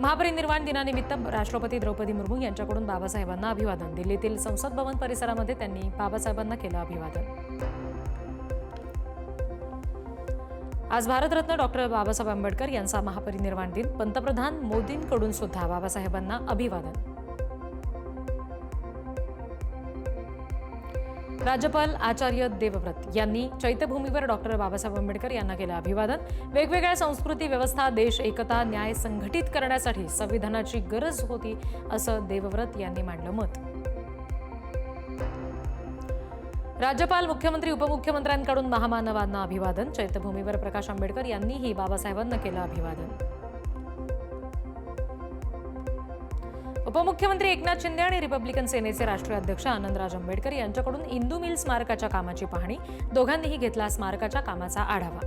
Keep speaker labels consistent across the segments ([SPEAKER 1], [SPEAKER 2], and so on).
[SPEAKER 1] महापरिनिर्वाण दिनानिमित्त राष्ट्रपती द्रौपदी मुर्मू यांच्याकडून बाबासाहेबांना अभिवादन. दिल्लीतील संसद भवन परिसरामध्ये त्यांनी बाबासाहेबांना केलं अभिवादन. आज भारतरत्न डॉक्टर बाबासाहेब आंबेडकर यांचा महापरिनिर्वाण दिन. पंतप्रधान मोदींकडून सुद्धा बाबासाहेबांना अभिवादन. राज्यपाल आचार्य देवव्रत यांनी चैत्यभूमीवर डॉक्टर बाबासाहेब आंबेडकर यांना केलं अभिवादन. वेगवेगळ्या संस्कृती, व्यवस्था, देश, एकता, न्याय संघटित करण्यासाठी संविधानाची गरज होती असं देवव्रत यांनी मांडलं मत. राज्यपाल, मुख्यमंत्री, उपमुख्यमंत्र्यांकडून महामानवांना अभिवादन. चैत्यभूमीवर प्रकाश आंबेडकर यांनीही बाबासाहेबांना केलं अभिवादन. उपमुख्यमंत्री एकनाथ शिंदे आणि रिपब्लिकन सेनेचे राष्ट्रीय अध्यक्ष आनंदराज आंबेडकर यांच्याकडून इंदू मिल स्मारकाच्या कामाची पाहणी. दोघांनीही घेतला स्मारकाच्या कामाचा आढावा.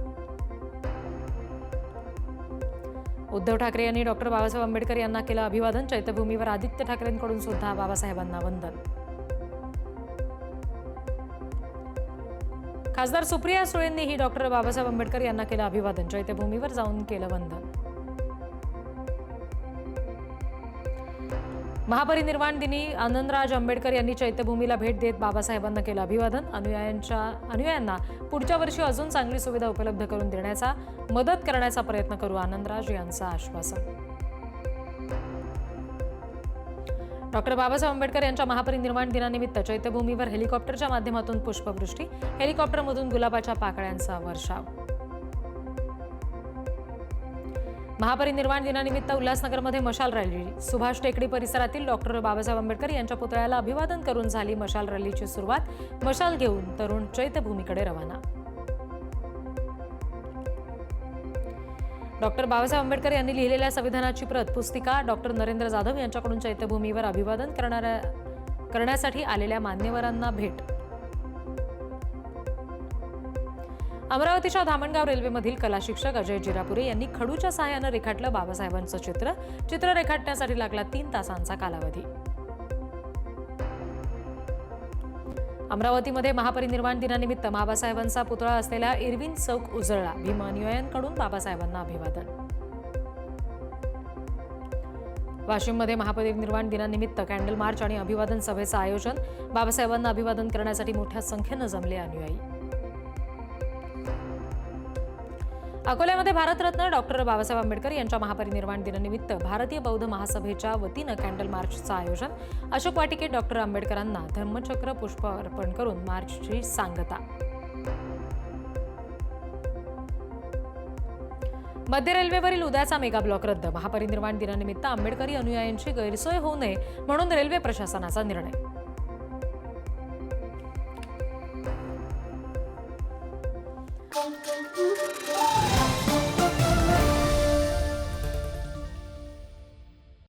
[SPEAKER 1] उद्धव ठाकरे यांनी डॉक्टर बाबासाहेब आंबेडकर यांना केलं अभिवादन. चैत्यभूमीवर आदित्य ठाकरेंकडून सुद्धा बाबासाहेबांना वंदन. खासदार सुप्रिया सुळेंनीही डॉक्टर बाबासाहेब आंबेडकर यांना केलं अभिवादन. चैत्यभूमीवर जाऊन केलं वंदन. महापरिनिर्वाण दिनी आनंदराज आंबेडकर यांनी चैत्यभूमीला भेट देत बाबासाहेबांना केलं अभिवादन. अनुयायांना पुढच्या वर्षी अजून चांगली सुविधा उपलब्ध करून देण्याचा मदत करण्याचा प्रयत्न करू, आनंदराज यांचं आश्वासन. डॉक्टर बाबासाहेब आंबेडकर यांच्या महापरिनिर्वाण दिनानिमित्त चैत्यभूमीवर हेलिकॉप्टरच्या माध्यमातून पुष्पवृष्टी. हेलिकॉप्टरमधून गुलाबाच्या पाकळ्यांचा वर्षाव. महापरिनिर्वाण दिनानिमित्त उल्हासनगरमध्ये मशाल रॅली. सुभाष टेकडी परिसरातील डॉक्टर बाबासाहेब आंबेडकर यांच्या पुतळ्याला अभिवादन करून झाली मशाल रॅलीची सुरुवात. मशाल घेऊन तरुण चैत्यभूमीकडे रवाना. डॉक्टर बाबासाहेब आंबेडकर यांनी लिहिलेल्या संविधानाची प्रत, पुस्तिका डॉक्टर नरेंद्र जाधव यांच्याकडून चैत्यभूमीवर अभिवादन करण्यासाठी आलेल्या मान्यवरांना भेट. अमरावतीच्या धामणगाव रेल्वेमधील कला शिक्षक अजय जिरापुरे यांनी खडूच्या सहाय्यानं रेखाटलं बाबासाहेबांचं चित्र. चित्र रेखाटण्यासाठी लागला 3 तासांचा कालावधी. अमरावतीमध्ये महापरिनिर्वाण दिनानिमित्त बाबासाहेबांचा पुतळा असलेला इरविन चौक उजळला. भीम अनुयायांकडून बाबासाहेबांना अभिवादन. वाशिममध्ये महापरिनिर्वाण दिनानिमित्त कॅन्डल मार्च आणि अभिवादन सभेचं आयोजन. बाबासाहेबांना अभिवादन करण्यासाठी मोठ्या संख्येनं जमले अनुयायी. अकोल्यामध्ये भारतरत्न डॉक्टर बाबासाहेब आंबेडकर यांच्या महापरिनिर्वाण दिनानिमित्त भारतीय बौद्ध महासभेच्या वतीनं कॅन्डल मार्चचं आयोजन. अशोक वाटिकेत डॉक्टर आंबेडकरांना धम्मचक्र पुष्प अर्पण करून मार्चची सांगता. मध्य रेल्वेवरील उद्याचा मेगा ब्लॉक रद्द. महापरिनिर्वाण दिनानिमित्त आंबेडकरी अनुयायांची गैरसोय होऊ नये म्हणून रेल्वे प्रशासनाचा निर्णय.